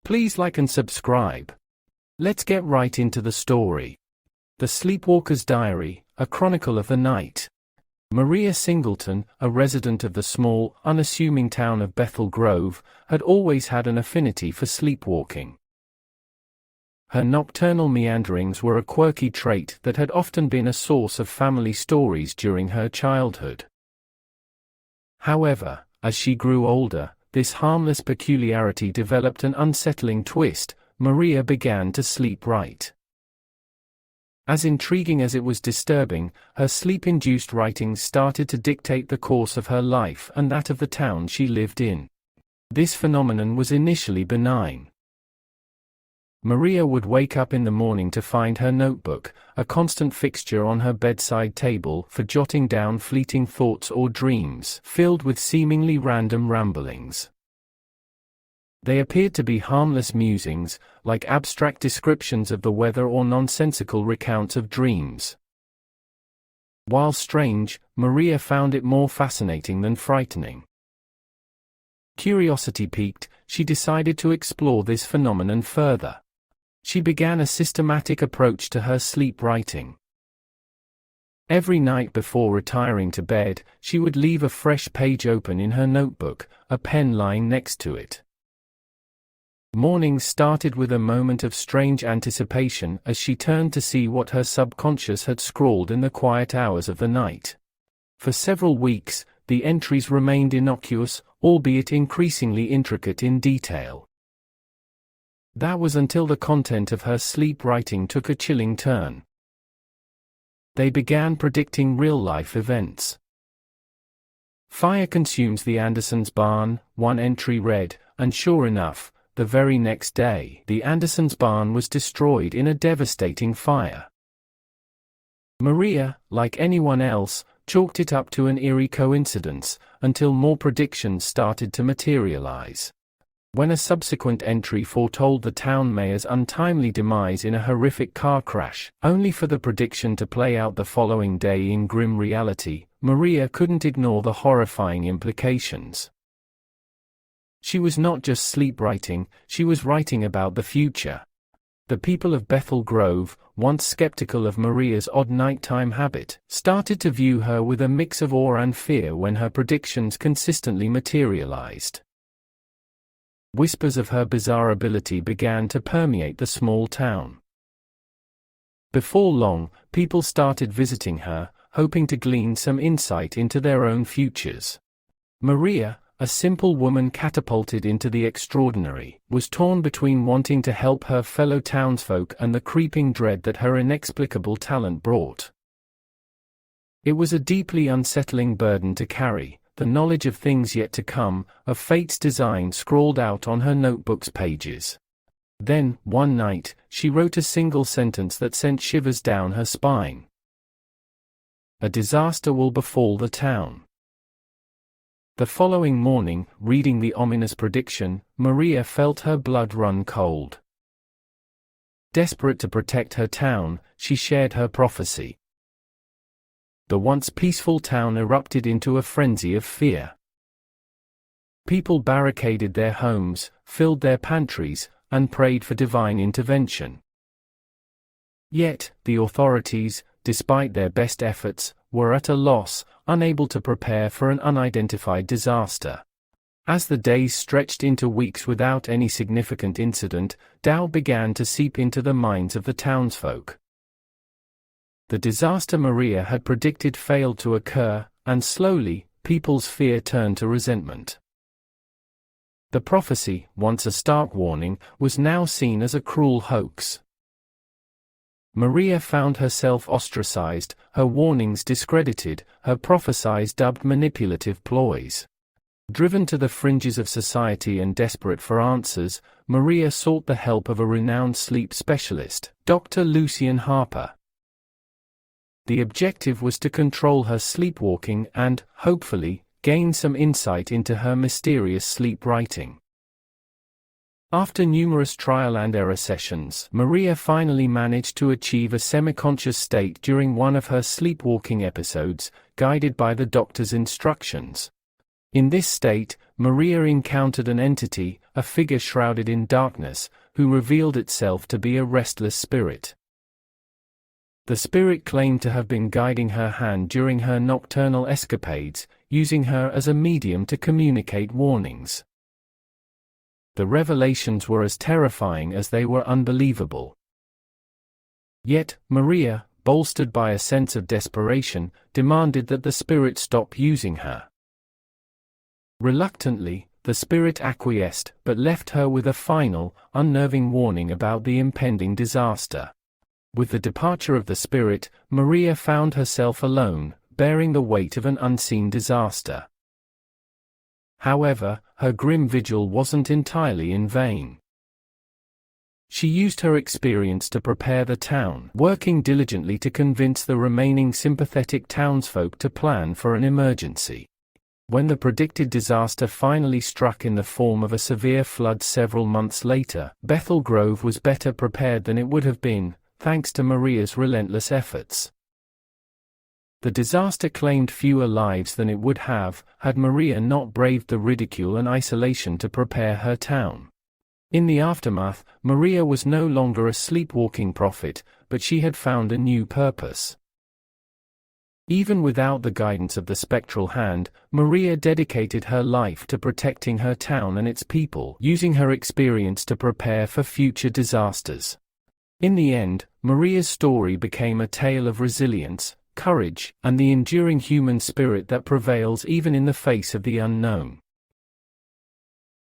Please like and subscribe. Let's get right into the story. The Sleepwalker's Diary, a chronicle of the night. Maria Singleton, a resident of the small, unassuming town of Bethel Grove, had always had an affinity for sleepwalking. Her nocturnal meanderings were a quirky trait that had often been a source of family stories during her childhood. However, as she grew older, this harmless peculiarity developed an unsettling twist. Maria began to sleep right. As intriguing as it was disturbing, her sleep-induced writings started to dictate the course of her life and that of the town she lived in. This phenomenon was initially benign. Maria would wake up in the morning to find her notebook, a constant fixture on her bedside table for jotting down fleeting thoughts or dreams, filled with seemingly random ramblings. They appeared to be harmless musings, like abstract descriptions of the weather or nonsensical recounts of dreams. While strange, Maria found it more fascinating than frightening. Curiosity piqued, she decided to explore this phenomenon further. She began a systematic approach to her sleep writing. Every night before retiring to bed, she would leave a fresh page open in her notebook, a pen lying next to it. Mornings started with a moment of strange anticipation as she turned to see what her subconscious had scrawled in the quiet hours of the night. For several weeks, the entries remained innocuous, albeit increasingly intricate in detail. That was until the content of her sleep writing took a chilling turn. They began predicting real-life events. "Fire consumes the Andersons' barn," one entry read, and sure enough, the very next day, the Andersons' barn was destroyed in a devastating fire. Maria, like anyone else, chalked it up to an eerie coincidence, until more predictions started to materialize. When a subsequent entry foretold the town mayor's untimely demise in a horrific car crash, only for the prediction to play out the following day in grim reality, Maria couldn't ignore the horrifying implications. She was not just sleep writing, she was writing about the future. The people of Bethel Grove, once skeptical of Maria's odd nighttime habit, started to view her with a mix of awe and fear when her predictions consistently materialized. Whispers of her bizarre ability began to permeate the small town. Before long, people started visiting her, hoping to glean some insight into their own futures. Maria, a simple woman catapulted into the extraordinary, was torn between wanting to help her fellow townsfolk and the creeping dread that her inexplicable talent brought. It was a deeply unsettling burden to carry, the knowledge of things yet to come, of fate's design scrawled out on her notebook's pages. Then, one night, she wrote a single sentence that sent shivers down her spine. "A disaster will befall the town." The following morning, reading the ominous prediction, Maria felt her blood run cold. Desperate to protect her town, she shared her prophecy. The once peaceful town erupted into a frenzy of fear. People barricaded their homes, filled their pantries, and prayed for divine intervention. Yet, the authorities, despite their best efforts, were at a loss, unable to prepare for an unidentified disaster. As the days stretched into weeks without any significant incident, doubt began to seep into the minds of the townsfolk. The disaster Maria had predicted failed to occur, and slowly, people's fear turned to resentment. The prophecy, once a stark warning, was now seen as a cruel hoax. Maria found herself ostracized, her warnings discredited, her prophecies dubbed manipulative ploys. Driven to the fringes of society and desperate for answers, Maria sought the help of a renowned sleep specialist, Dr. Lucien Harper. The objective was to control her sleepwalking and, hopefully, gain some insight into her mysterious sleep writing. After numerous trial-and-error sessions, Maria finally managed to achieve a semi-conscious state during one of her sleepwalking episodes, guided by the doctor's instructions. In this state, Maria encountered an entity, a figure shrouded in darkness, who revealed itself to be a restless spirit. The spirit claimed to have been guiding her hand during her nocturnal escapades, using her as a medium to communicate warnings. The revelations were as terrifying as they were unbelievable. Yet, Maria, bolstered by a sense of desperation, demanded that the spirit stop using her. Reluctantly, the spirit acquiesced, but left her with a final, unnerving warning about the impending disaster. With the departure of the spirit, Maria found herself alone, bearing the weight of an unseen disaster. However, her grim vigil wasn't entirely in vain. She used her experience to prepare the town, working diligently to convince the remaining sympathetic townsfolk to plan for an emergency. When the predicted disaster finally struck in the form of a severe flood several months later, Bethel Grove was better prepared than it would have been, thanks to Maria's relentless efforts. The disaster claimed fewer lives than it would have, had Maria not braved the ridicule and isolation to prepare her town. In the aftermath, Maria was no longer a sleepwalking prophet, but she had found a new purpose. Even without the guidance of the spectral hand, Maria dedicated her life to protecting her town and its people, using her experience to prepare for future disasters. In the end, Maria's story became a tale of resilience, courage, and the enduring human spirit that prevails even in the face of the unknown.